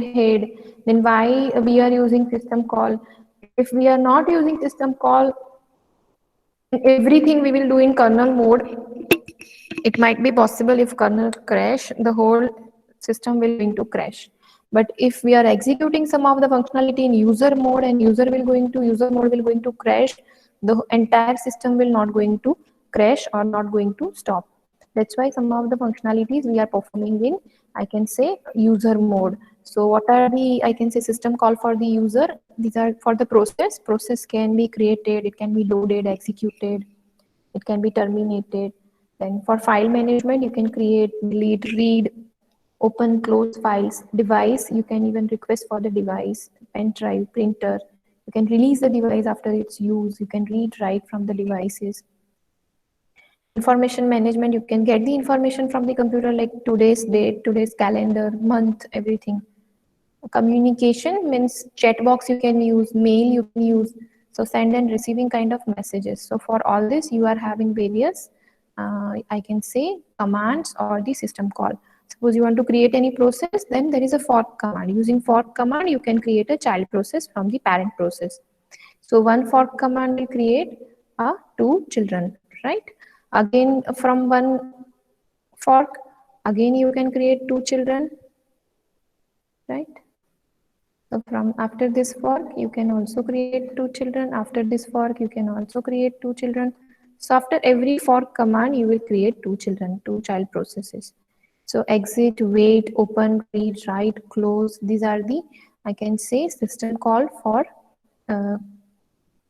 head, then why we are using system call? If we are not using system call, everything we will do in kernel mode, it might be possible if kernel crash, the whole system will going to crash. But if we are executing some of the functionality in user mode and user mode will going to crash, the entire system will not going to crash or not going to stop. That's why some of the functionalities we are performing in, I can say, user mode. So what are the, I can say, system call for the user? These are for the process. Process can be created, it can be loaded, executed, it can be terminated. Then for file management, you can create, delete, read, open, close files. Device, you can even request for the device, pen drive, printer. You can release the device after its use. You can read, write from the devices. Information management, you can get the information from the computer like today's date, today's calendar, month, everything. Communication means chat box you can use, mail you can use, so send and receiving kind of messages. So for all this you are having various I can say commands or the system call. Suppose you want to create any process, then there is a fork command. Using fork command you can create a child process from the parent process. So one fork command will create two children, right? Again from one fork, again you can create two children, right? So from after this fork, you can also create two children. After this fork, you can also create two children. So after every fork command, you will create two children, two child processes. So exit, wait, open, read, write, close. These are the, I can say, system call for uh,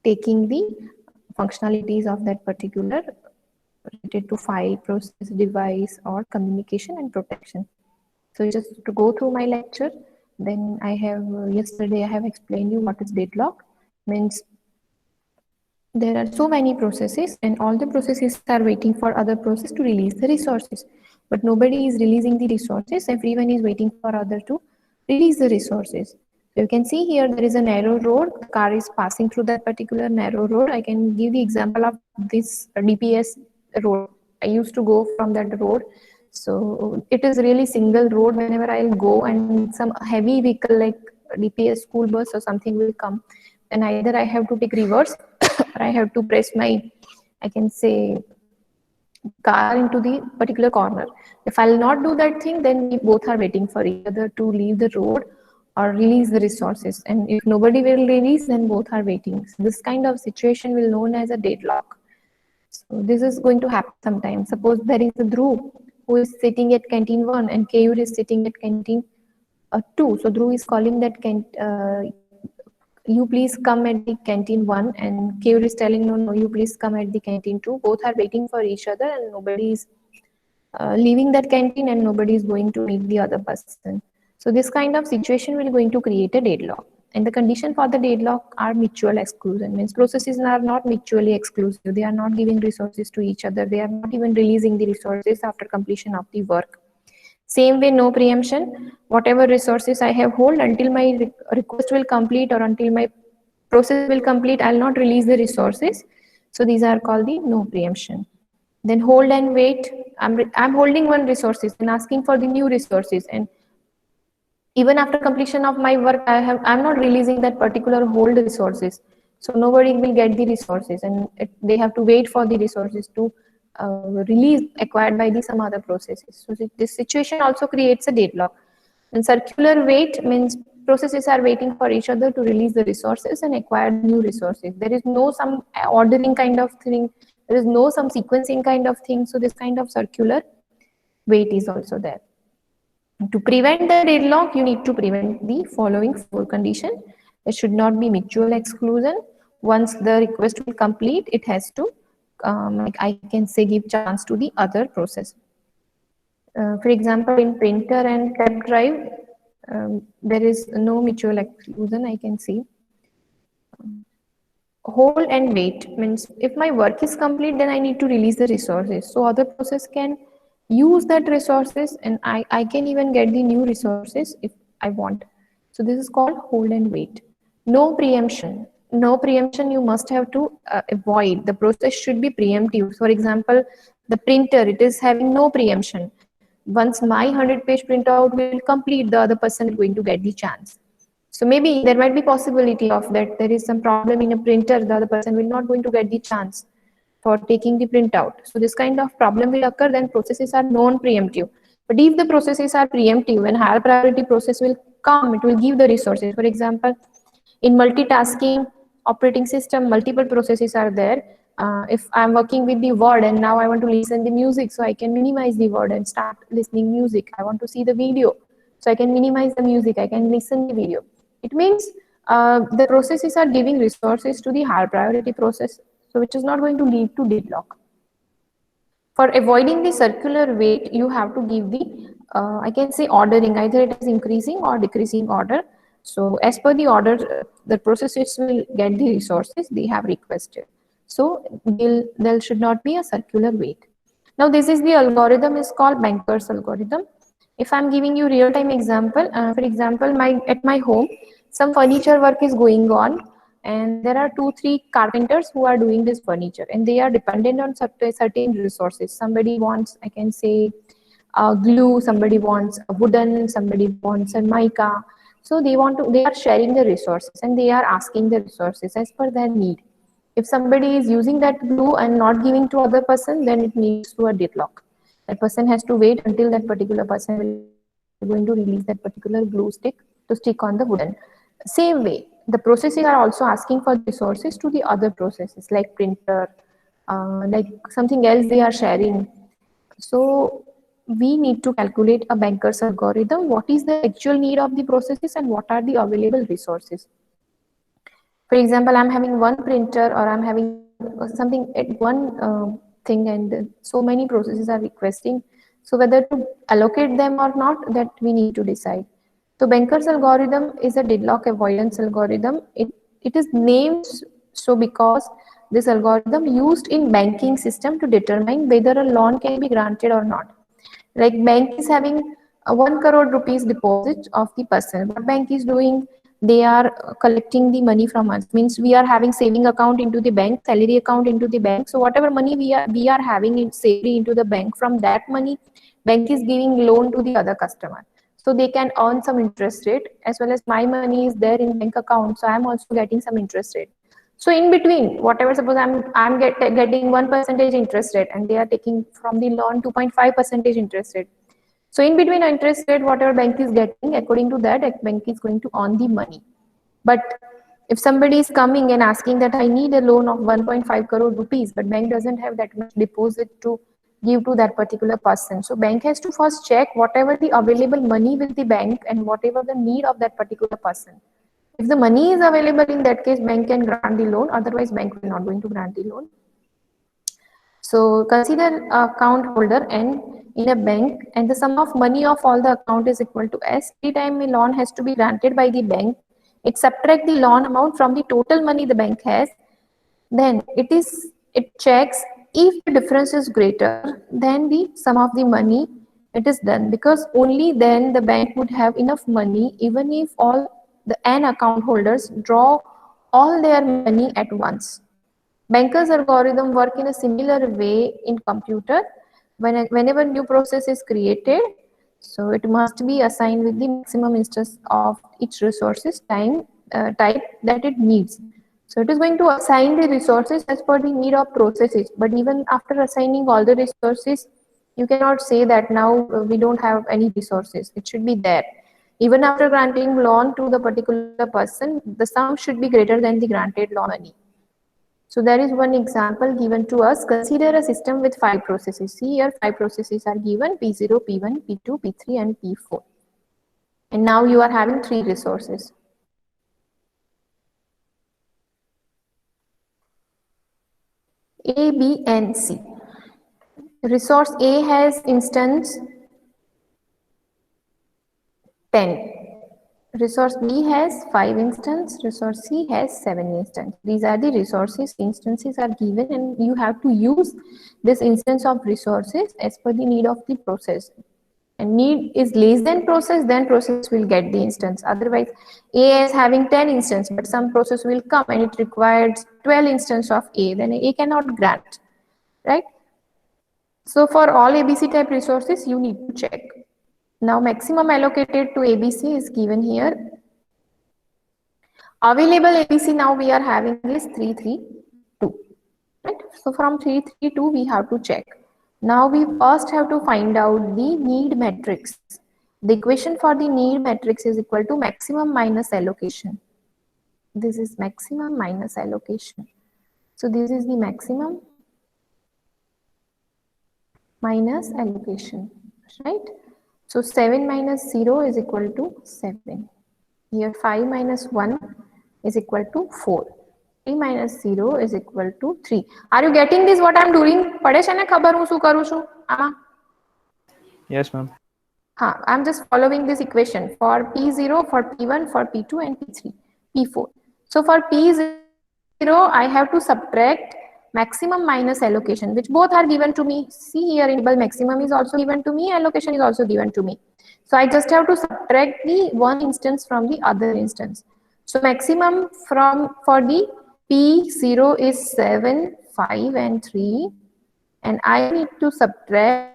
taking the functionalities of that particular related to file, process, device, or communication and protection. So just to go through my lecture, then I have yesterday I have explained you what is deadlock. Means there are so many processes and all the processes are waiting for other process to release the resources, but nobody is releasing the resources. Everyone is waiting for other to release the resources. So you can see here there is a narrow road, the car is passing through that particular narrow road. I can give the example of this DPS road. I used to go from that road. So it is really single road. Whenever I'll go and some heavy vehicle like DPS school bus or something will come, then either I have to take reverse or I have to press my, I can say, car into the particular corner. If I'll not do that thing, then we both are waiting for each other to leave the road or release the resources. And if nobody will release, then both are waiting. So this kind of situation will known as a deadlock. So this is going to happen sometimes. Suppose there is a Dhruv who is sitting at canteen 1 and Keyur is sitting at canteen 2. So Dhruv is calling that you please come at the canteen 1, and Keyur is telling no, you please come at the canteen 2. Both are waiting for each other and nobody is leaving that canteen and nobody is going to meet the other person. So this kind of situation will going to create a deadlock. And the condition for the deadlock are mutual exclusion. Means processes are not mutually exclusive. They are not giving resources to each other. They are not even releasing the resources after completion of the work. Same way, no preemption. Whatever resources I have hold until my request will complete or until my process will complete, I'll not release the resources. So these are called the no preemption. Then hold and wait. I'm holding one resources and asking for the new resources, and even after completion of my work, I'm not releasing that particular hold resources. So nobody will get the resources, and they have to wait for the resources to release acquired by the some other processes. So this situation also creates a deadlock. And circular wait means processes are waiting for each other to release the resources and acquire new resources. There is no some ordering kind of thing. There is no some sequencing kind of thing. So this kind of circular wait is also there. To prevent the deadlock, you need to prevent the following four conditions. There should not be mutual exclusion. Once the request will complete, it has to, like I can say, give chance to the other process. For example, in printer and tab drive, there is no mutual exclusion, I can see. Hold and wait means if my work is complete, then I need to release the resources. So other process can use that resources, and I can even get the new resources if I want. So this is called hold and wait. No preemption. No preemption you must have to avoid. The process should be preemptive. For example, the printer, it is having no preemption. Once my 100-page printout will complete, the other person is going to get the chance. So maybe there might be possibility of that there is some problem in a printer, the other person will not going to get the chance for taking the printout. So this kind of problem will occur, then processes are non-preemptive. But if the processes are preemptive, when higher priority process will come, it will give the resources. For example, in multitasking operating system, multiple processes are there. If I'm working with the word and now I want to listen the music, so I can minimize the word and start listening music. I want to see the video, so I can minimize the music, I can listen the video. It means the processes are giving resources to the higher priority process, so which is not going to lead to deadlock. For avoiding the circular wait, you have to give the, I can say, ordering, either it is increasing or decreasing order. So as per the order, the processes will get the resources they have requested. So there should not be a circular wait. Now this is the algorithm is called Banker's algorithm. If I'm giving you real-time example, for example, at my home, some furniture work is going on, and there are 2-3 carpenters who are doing this furniture, and they are dependent on certain resources. Somebody wants, I can say, glue, somebody wants a wooden, somebody wants a mica. So they are sharing the resources and they are asking the resources as per their need. If somebody is using that glue and not giving to other person, then it leads to a deadlock. That person has to wait until that particular person will going to release that particular glue stick to stick on the wooden. Same way, the processes are also asking for resources to the other processes like printer, like something else they are sharing. So we need to calculate a Banker's algorithm. What is the actual need of the processes and what are the available resources? For example, I'm having one printer or I'm having something at one thing, and so many processes are requesting. So whether to allocate them or not, that we need to decide. So Banker's algorithm is a deadlock avoidance algorithm. It is named so because this algorithm used in banking system to determine whether a loan can be granted or not. Like bank is having a 1 crore rupees deposit of the person. What bank is doing? They are collecting the money from us. Means we are having saving account into the bank, salary account into the bank. So whatever money we are having in salary into the bank, from that money, bank is giving loan to the other customer. So they can earn some interest rate, as well as my money is there in bank account. So I'm also getting some interest rate. So in between, whatever, suppose I'm getting 1% interest rate and they are taking from the loan 2.5% interest rate. So in between interest rate, whatever bank is getting, according to that, bank is going to earn the money. But if somebody is coming and asking that I need a loan of 1.5 crore rupees, but bank doesn't have that much deposit to give to that particular person. So bank has to first check whatever the available money with the bank and whatever the need of that particular person. If the money is available, in that case, bank can grant the loan. Otherwise, bank will not going to grant the loan. So consider account holder N in a bank, and the sum of money of all the account is equal to S. Every time a loan has to be granted by the bank, it subtract the loan amount from the total money the bank has. Then it checks if the difference is greater than the sum of the money. It is done, because only then the bank would have enough money, even if all the N account holders draw all their money at once. Banker's algorithm work in a similar way in computer. Whenever new process is created, so it must be assigned with the maximum instance of each resources type that it needs. So it is going to assign the resources as per the need of processes. But even after assigning all the resources, you cannot say that now we don't have any resources. It should be there. Even after granting loan to the particular person, the sum should be greater than the granted loan money. So there is one example given to us. Consider a system with 5 processes. See here, 5 processes are given: P0, P1, P2, P3, and P4. And now you are having 3 resources. A, B, and C. Resource A has instance 10. Resource B has 5 instances. Resource C has 7 instances. These are the resources. Instances are given, and you have to use this instance of resources as per the need of the process. And need is less than process, then process will get the instance. Otherwise, A is having 10 instances, but some process will come and it requires 12 instances of A, then A cannot grant, right? So for all ABC type resources, you need to check. Now maximum allocated to ABC is given here. Available ABC now we are having is 332, right? So from 332 we have to check. Now we first have to find out the need matrix. The equation for the need matrix is equal to maximum minus allocation. This is maximum minus allocation. So this is the maximum minus allocation, right? So 7 minus 0 is equal to 7. Here 5 minus 1 is equal to 4. 3 minus 0 is equal to 3. Are you getting this what I am doing? પડે છે ને ખબર હું શું કરું છું આમાં? Yes, ma'am. I am just following this equation for P0, for P1, for P2 and P3, P4. So for P0, I have to subtract maximum minus allocation, which both are given to me. See here, enable maximum is also given to me, allocation is also given to me. So I just have to subtract the one instance from the other instance. So maximum for the P0 is 7, 5 and 3, and I need to subtract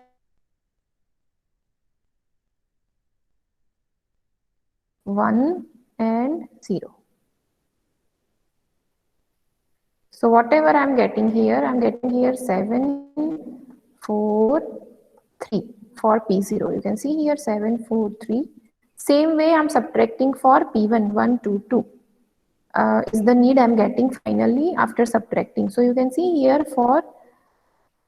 1 and 0. So whatever I'm getting here 7, 4, 3 for P0. You can see here 7, 4, 3. Same way I'm subtracting for P1, 1, 2, 2. Is the need I'm getting finally after subtracting. So you can see here for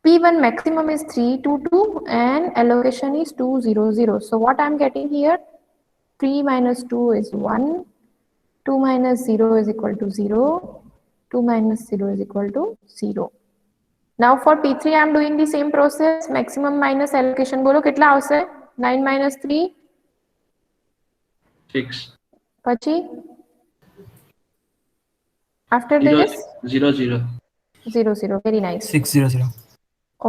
P1 maximum is 322 and allocation is 200. So what I'm getting here, 3 minus 2 is 1, 2 minus 0 is equal to 0, 2 minus 0 is equal to 0. Now for P3 I'm doing the same process, maximum minus allocation. બોલો કેટલા આવશે? 9 minus 3? 6. પછી? After this? 0, 0. 0, 0. Very nice. 600.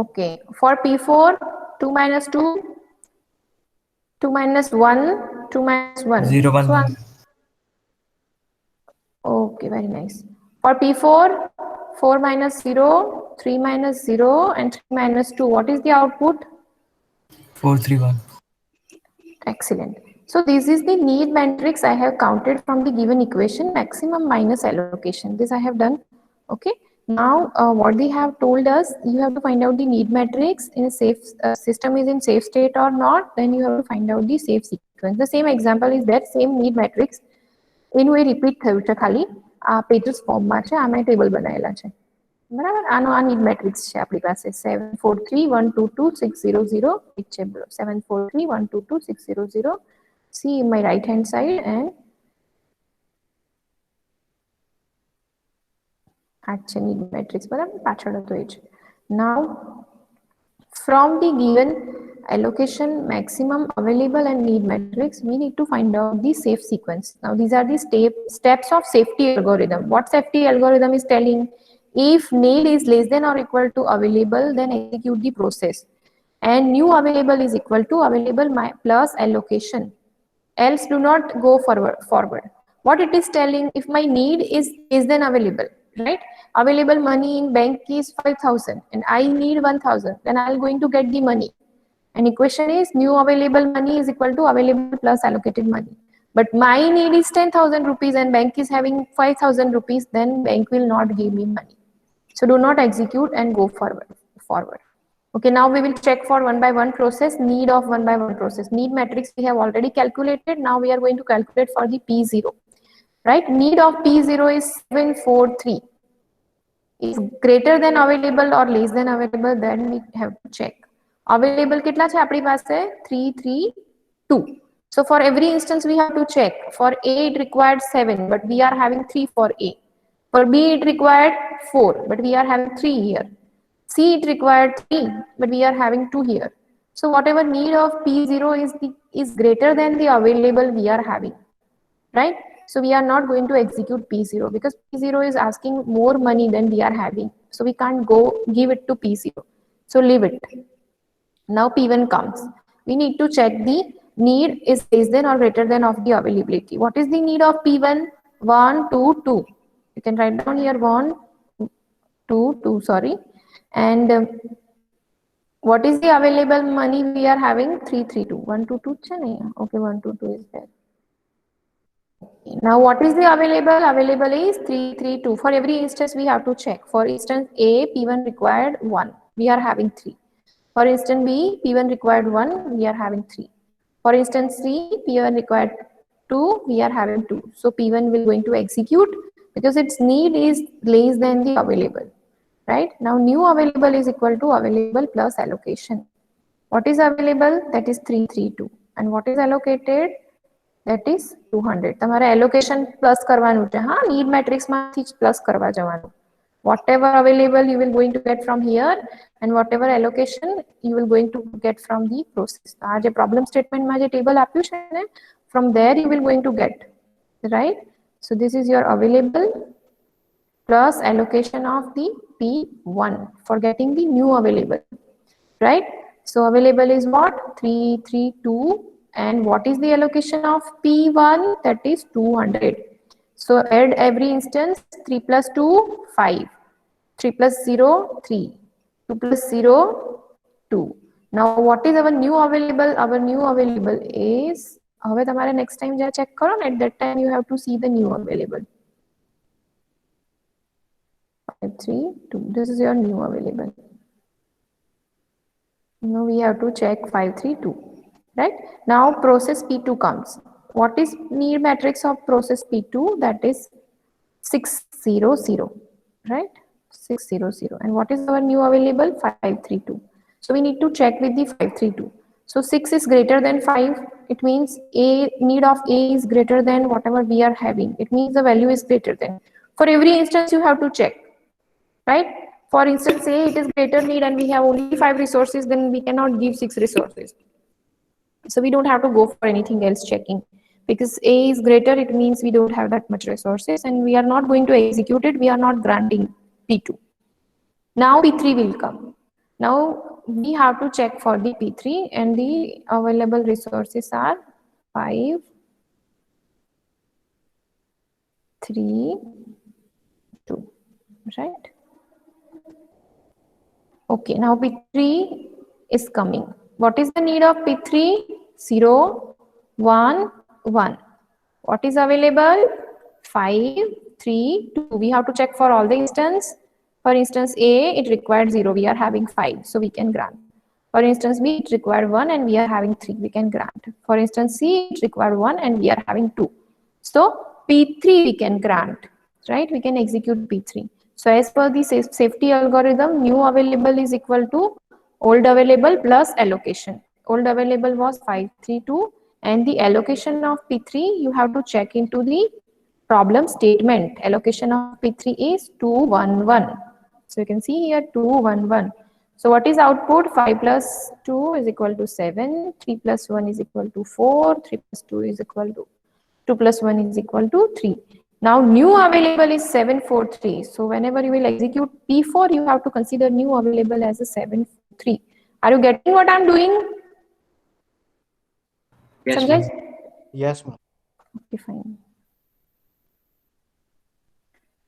Okay. For P4, 2 minus 2, 2 minus 1, 2 minus 1. 0, 1, So 1. Okay, very nice. For P4, 4 minus 0, 3 minus 0 and 3 minus 2. What is the output? 4, 3, 1. Excellent. So this is the need matrix I have counted from the given equation, maximum minus allocation. This I have done. Okay. Now what they have told us, you have to find out the need matrix in a safe system is in safe state or not. Then you have to find out the safe sequence. The same example is that same need matrix. એનું એ repeat થયું છે ખાલી આ pages ફોર્મમાં છે આમાં table બનાવેલા છે બરાબર આનો આ નીડ મેટ્રિક્સ છે આપણી પાસે 743122600 ઠીક છે બોલો 743122600 see in my right hand side and આ છે નીડ મેટ્રિક્સ બરાબર પાછળ હતો એ જ now from the given allocation, maximum, available and need matrix, we need to find out the safe sequence. Now these are the steps of safety algorithm. What safety algorithm is telling? If need is less than or equal to available, then execute the process. And new available is equal to available plus allocation. Else do not go forward. What it is telling, if my need is less than available, right? Available money in bank is 5,000 and I need 1,000, then I am going to get the money. And equation is new available money is equal to available plus allocated money. But my need is 10,000 rupees and bank is having 5,000 rupees, then bank will not give me money. So do not execute and go forward. Okay, now we will check for one by one process, need of one by one process. Need matrix we have already calculated. Now we are going to calculate for the P0. Right? Need of P0 is 743. Is greater than available or less than available, then we have to check. Available કેટલા છે આપણી પાસે 332. So for every instance we have to check. For A it required 7 but we are having 3 for A. For B it required 4 but we are having 3 here. C it required 3 but we are having 2 here. So whatever need of P0 is greater than the available we are having, right? So we are not going to execute P0 because P0 is asking more money than we are having. So we can't go give it to P0. So leave it. Now P1 comes. We need to check the need is less than or greater than of the availability. What is the need of P1? 1, 2, 2. You can write down here 1, 2, 2, sorry. And What is the available money we are having? 332. 122 છે ને? Okay, 122 is there. Now what is the available? Available is 332. For every instance we have to check. For instance A, P1 required 1. We are having 3. For instance B, P1 required 1. We are having 3. For instance C, P1 required 2. We are having 2. So P1 will going to execute because its need is less than the available. Right? Now new available is equal to available plus allocation. What is available? That is 332. And what is allocated? That is 200. તમારે allocation plus કરવાનું છે. હા, need matrix માંથી જ plus કરવા જવાનું. Whatever available you will going to get from here and whatever allocation you will going to get from the process. આ જે problem statement માં જે table આપ્યું છે ને, from there you will going to get, right? So this is your available plus allocation of the P1 for getting the new available, right? So available is what? 332. And what is the allocation of P1? That is 200. So add every instance. 3 plus 2, 5. 3 plus 0, 3. 2 plus 0, 2. Now what is our new available? Our new available is, હવે તમારે next time જ્યારે check કરો ને, at that time you have to see the new available. 5, 3, 2. This is your new available. Now we have to check 532, right? Now process P2 comes. What is need matrix of process P2? That is 600, right? 600. And what is our new available? 532. So we need to check with the 532. So 6 is greater than 5. It means A, need of A is greater than whatever we are having. It means the value is greater than. For every instance you have to check, right? For instance, say it is greater need and we have only 5 resources, then we cannot give 6 resources. So we don't have to go for anything else checking. Because A is greater, it means we don't have that much resources and we are not going to execute it. We are not granting P2. Now P3 will come. Now we have to check for the P3 and the available resources are 5, 3, 2, right? Okay, now P3 is coming. What is the need of P3? 0, 1, 1. What is available? 5, 3, 2. We have to check for all the instance. For instance A, it required 0. We are having 5, so we can grant. For instance B, it required 1 and we are having 3. We can grant. For instance C, it required 1 and we are having 2. So P3 we can grant, right? We can execute P3. So as per the safety algorithm, new available is equal to old available plus allocation. Old available was 532 and the allocation of P3 you have to check into the problem statement. Allocation of P3 is 211. So you can see here 211. So what is output? 5 plus 2 is equal to 7. 3 plus 1 is equal to 4. 3 plus 2 is equal to 2 plus 1 is equal to 3. Now new available is 743. So whenever you will execute P4, you have to consider new available as a 743. Are you getting what I'm doing? Yes, Sanjay? Yes, ma'am. Okay, fine.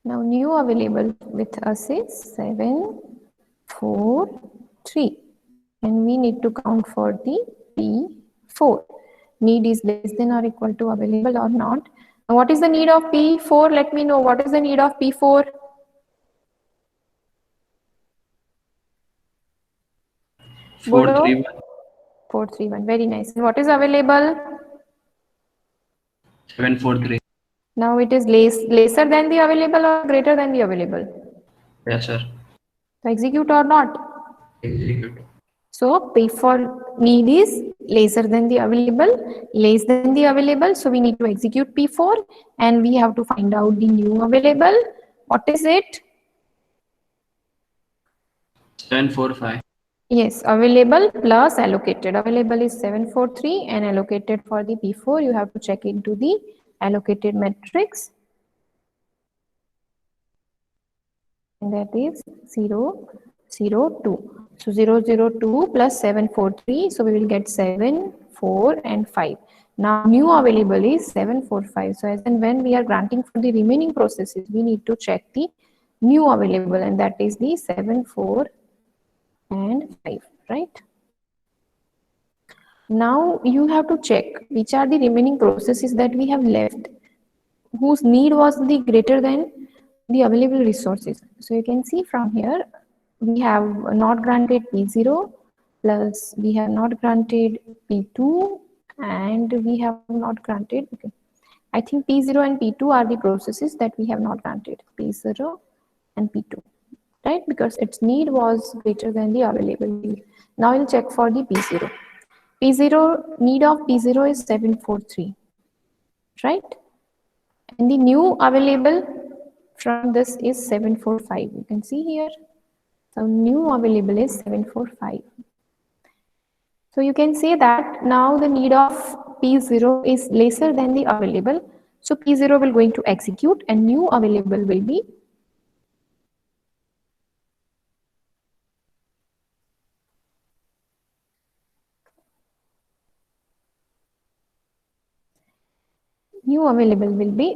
Now new available with us is 743. And we need to count for the P4. Need is less than or equal to available or not. Now what is the need of P4? Let me know what is the need of P4. 431. 431. Very nice. And what is available? 743. Now it is lesser than the available or greater than the available? Yes, sir. So execute or not? Execute. So P4 need is lesser than the available, less than the available. So we need to execute P4 and we have to find out the new available. What is it? 745. Yes, available plus allocated. Available is 743 and allocated for the P4. You have to check into the allocated matrix. And that is 002. So 002 plus 743. So we will get 7, 4 and 5. Now new available is 745. So as and when we are granting for the remaining processes, we need to check the new available and that is the 7, 4 and 5. right? Now you have to check which are the remaining processes that we have left, whose need was the greater than the available resources. So you can see from here, we have not granted P0, plus we have not granted P2, and we have not granted, okay. I think P0 and P2 are the processes that we have not granted, P0 and P2, right? Because its need was greater than the available need. Now we'll check for the P0. P0, need of P0 is 743, right? And the new available from this is 745. You can see here. So new available is 745. So you can say that now the need of P0 is lesser than the available. So P0 will going to execute and new available will be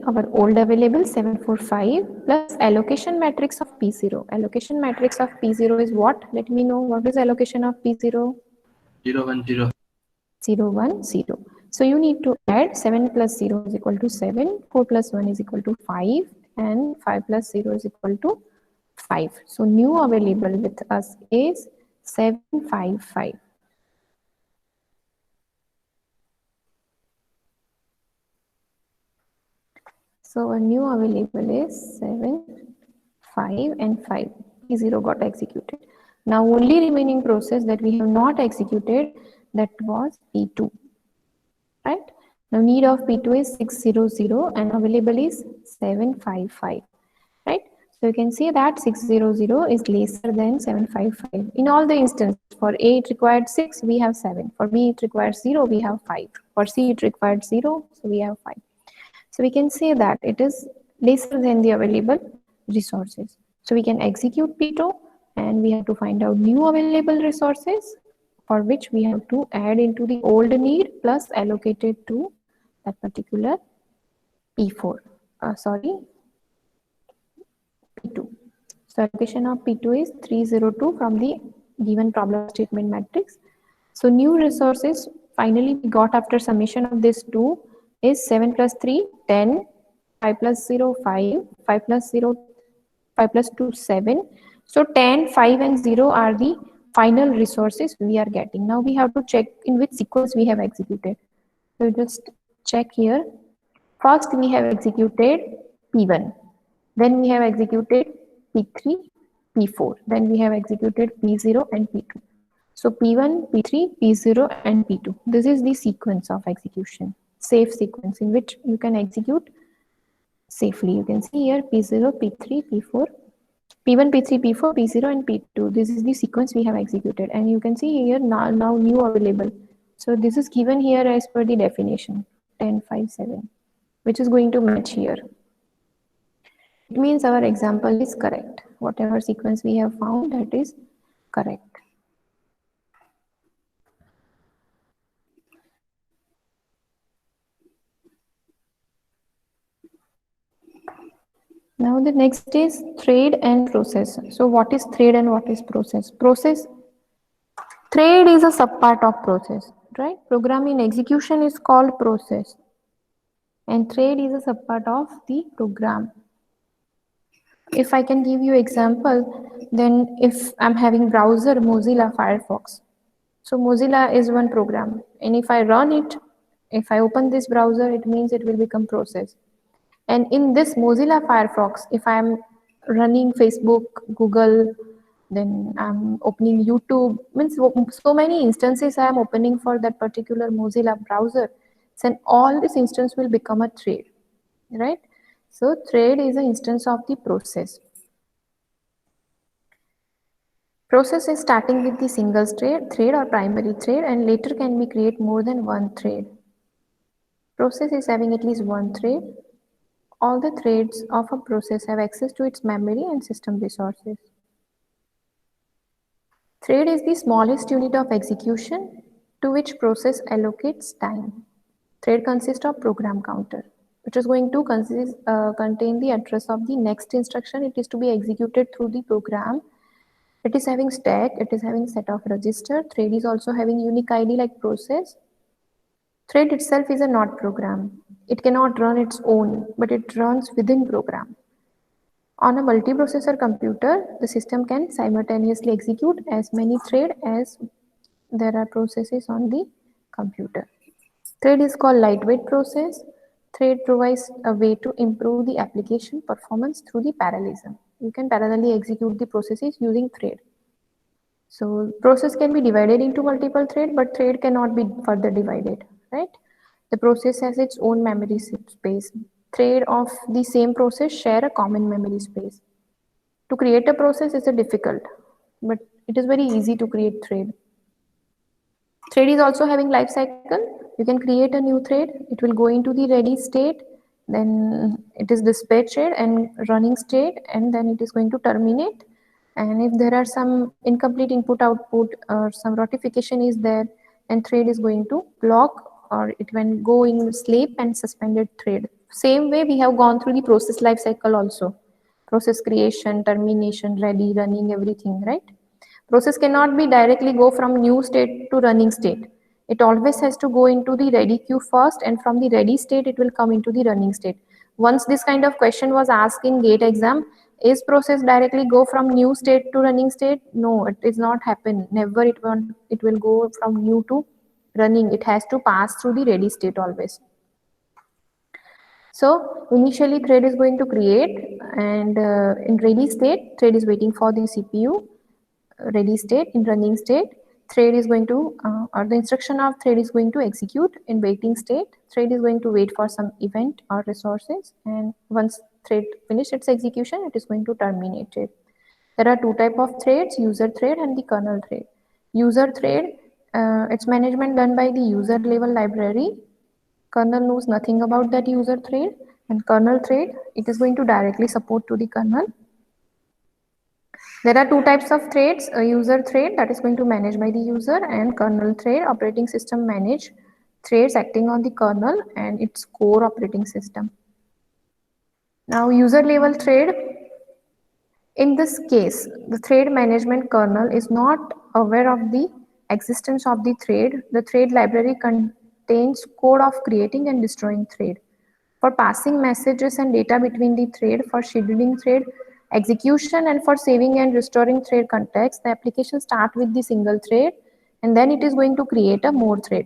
our old available 745 plus allocation matrix of P0. Allocation matrix of P0 is what? Let me know what is allocation of P0? 0 1 0. 0 1 0. So you need to add 7 plus 0 is equal to 7, 4 plus 1 is equal to 5, and 5 plus 0 is equal to 5. So new available with us is 755. So our new available is 7, 5 and 5. P0 got executed. Now only remaining process that we have not executed, that was P2, right? Now need of P2 is 600 and available is 755, right? So you can see that 600 is lesser than 755. In all the instances, for A it required 6, we have 7. For B it requires 0, we have 5. For C it required 0, so we have 5. So we can say that it is lesser than the available resources. So we can execute P2 and we have to find out new available resources, for which we have to add into the old need plus allocate it to that particular P4. P2. So allocation of P2 is 302 from the given problem statement matrix. So new resources finally we got after summation of this 2 is 7 plus 3, 10, 5 plus 0, 5, 5 plus 0, 5 plus 2, 7. So 10, 5 and 0 are the final resources we are getting. Now we have to check in which sequence we have executed. So just check here. First we have executed P1. Then we have executed P3, P4. Then we have executed P0 and P2. So P1, P3, P0 and P2. This is the sequence of execution, safe sequence in which you can execute safely. You can see here P0, P3, P4, P1, P3, P4, P0 and P2. This is the sequence we have executed. And you can see here now new available. So this is given here as per the definition 10, 5, 7, which is going to match here. It means our example is correct. Whatever sequence we have found, that is correct. Now the next is thread and process. So what is thread and what is process? Thread is a subpart of process, right? Program in execution is called process, and thread is a subpart of the program. If I can give you example, then if I'm having browser Mozilla Firefox, so Mozilla is one program, and if I run it, if I open this browser, it means it will become process. And in this Mozilla Firefox, if I'm running Facebook, Google, then I'm opening YouTube, means so many instances I am opening for that particular Mozilla browser, then all this instance will become a thread, right? So thread is an instance of the process. Process is starting with the single thread or primary thread, and later can be create more than one thread. Process is having at least one thread. All the threads of a process have access to its memory and system resources. Thread is the smallest unit of execution to which process allocates time. Thread consists of program counter, which is going to contain the address of the next instruction. It is to be executed through the program, It is having stack, it is having set of register. Thread is also having unique ID like process. Thread itself is a not program. It cannot run its own, but it runs within program. On a multiprocessor computer, the system can simultaneously execute as many threads as there are processes on the computer. Thread is called lightweight process. Thread provides a way to improve the application performance through the parallelism. You can parallelly execute the processes using thread. So process can be divided into multiple thread, but thread cannot be further divided, right? The process has its own memory space. Thread of the same process share a common memory space. To create a process is a difficult, but it is very easy to create thread. Thread is also having life cycle. You can create a new thread. It will go into the ready state. Then it is dispatched and running state, and then it is going to terminate. And if there are some incomplete input output or some notification is there, and thread is going to block or it can go in sleep and suspended thread. Same way we have gone through the process life cycle also. Process creation, termination, ready, running, everything, right? Process cannot be directly go from new state to running state. It always has to go into the ready queue first, and from the ready state it will come into the running state. Once this kind of question was asked in GATE exam, is process directly go from new state to running state? No, it is not happen. Never it will go from new to running. It has to pass through the ready state always. So initially thread is going to create, and in ready state, thread is waiting for the CPU. Ready state, in running state, thread is going to, or the instruction of thread is going to execute. In waiting state, thread is going to wait for some event or resources, and once thread finish its execution, it is going to terminate it. There are two type of threads, user thread and the kernel thread. User thread, its management done by the user level library. Kernel knows nothing about that user thread, and kernel thread, it is going to directly support to the kernel. There are two types of threads, a user thread that is going to manage by the user, and kernel thread, operating system manage threads acting on the kernel and its core operating system. Now user level thread, in this case, the thread management kernel is not aware of the existence of the thread. The thread library contains code of creating and destroying thread. For passing messages and data between the thread, for scheduling thread execution, and for saving and restoring thread context, the application starts with the single thread, and then it is going to create a more thread.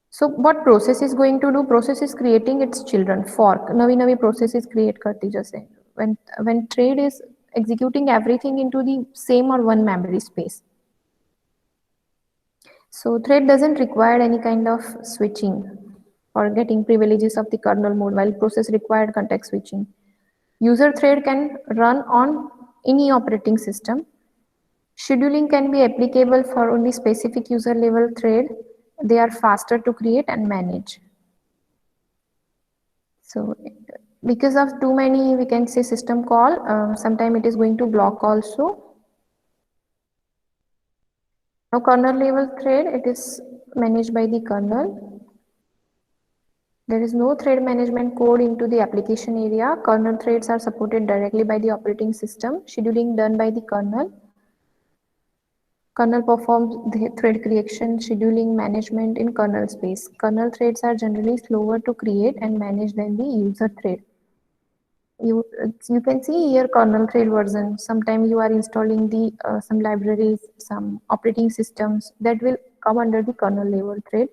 So what process is going to do? Process is creating its children, fork. Navi processes create karti jaise. When thread is executing everything into the same or one memory space. So thread doesn't require any kind of switching or getting privileges of the kernel mode, while process required context switching. User thread can run on any operating system. Scheduling can be applicable for only specific user level thread. They are faster to create and manage. So because of too many, we can say system call, sometime it is going to block also. Now kernel level thread, it is managed by the kernel. There is no thread management code into the application area. Kernel threads are supported directly by the operating system. Scheduling done by the kernel. Kernel performs the thread creation, scheduling, management in kernel space. Kernel threads are generally slower to create and manage than the user thread. You can see here kernel thread version. Sometimes you are installing the some libraries, some operating systems that will come under the kernel level thread.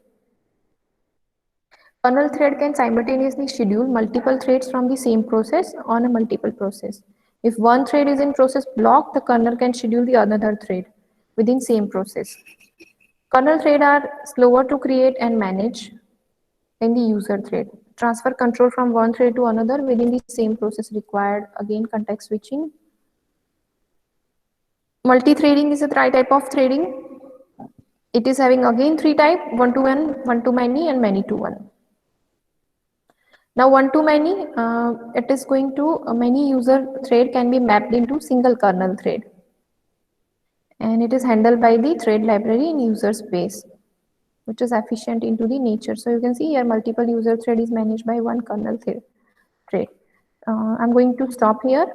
Kernel thread can simultaneously schedule multiple threads from the same process on a multiple process. If one thread is in process block, the kernel can schedule the another thread within same process. Kernel thread are slower to create and manage than the user thread. Transfer control from one thread to another within the same process required, again context switching. Multi-threading is a type of threading. It is having again three types: one-to-one, one-to-many, and many-to-one. Now one-to-many, it is going to many user thread can be mapped into single kernel thread, and it is handled by the thread library in user space, which is efficient into the nature. So you can see here multiple user thread is managed by one kernel thread. I'm going to stop here.